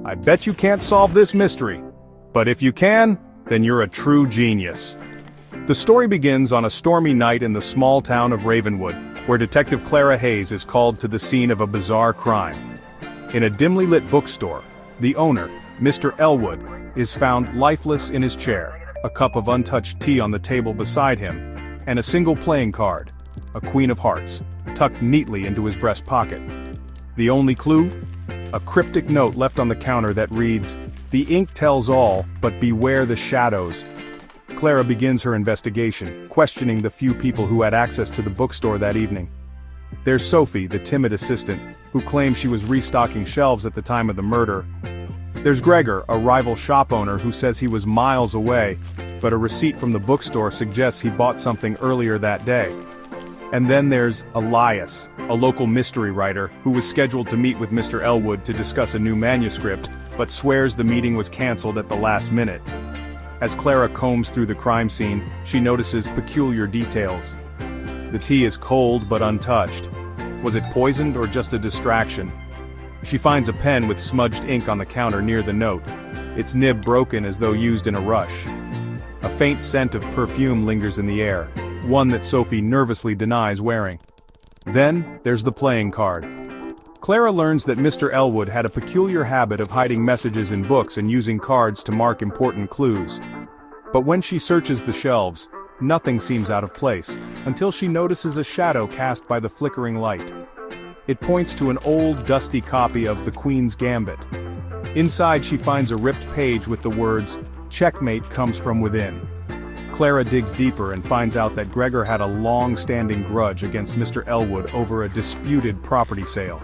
I bet you can't solve this mystery. But if you can, then you're a true genius. The story begins on a stormy night in the small town of Ravenwood, where Detective Clara Hayes is called to the scene of a bizarre crime. In a dimly lit bookstore, the owner, Mr. Elwood, is found lifeless in his chair, a cup of untouched tea on the table beside him, and a single playing card, a Queen of Hearts, tucked neatly into his breast pocket. The only clue? A cryptic note left on the counter that reads, "The ink tells all, but beware the shadows." Clara begins her investigation, questioning the few people who had access to the bookstore that evening. There's Sophie, the timid assistant, who claims she was restocking shelves at the time of the murder. There's Gregor, a rival shop owner who says he was miles away, but a receipt from the bookstore suggests he bought something earlier that day. And then there's Elias, a local mystery writer who was scheduled to meet with Mr. Elwood to discuss a new manuscript, but swears the meeting was cancelled at the last minute. As Clara combs through the crime scene, she notices peculiar details. The tea is cold but untouched. Was it poisoned or just a distraction? She finds a pen with smudged ink on the counter near the note, its nib broken as though used in a rush. A faint scent of perfume lingers in the air, one that Sophie nervously denies wearing. Then, there's the playing card. Clara learns that Mr. Elwood had a peculiar habit of hiding messages in books and using cards to mark important clues. But when she searches the shelves, nothing seems out of place, until she notices a shadow cast by the flickering light. It points to an old, dusty copy of The Queen's Gambit. Inside she finds a ripped page with the words, "Checkmate comes from within." Clara digs deeper and finds out that Gregor had a long-standing grudge against Mr. Elwood over a disputed property sale.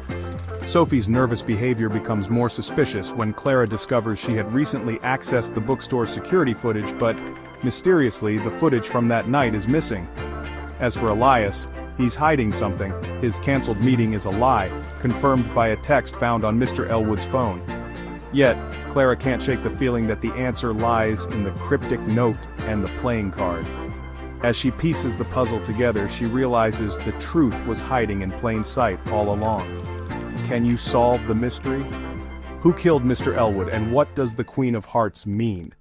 Sophie's nervous behavior becomes more suspicious when Clara discovers she had recently accessed the bookstore's security footage, but, mysteriously, the footage from that night is missing. As for Elias, he's hiding something. His cancelled meeting is a lie, confirmed by a text found on Mr. Elwood's phone. Yet, Clara can't shake the feeling that the answer lies in the cryptic note and the playing card. As she pieces the puzzle together, she realizes the truth was hiding in plain sight all along. Can you solve the mystery? Who killed Mr. Elwood, and what does the Queen of Hearts mean?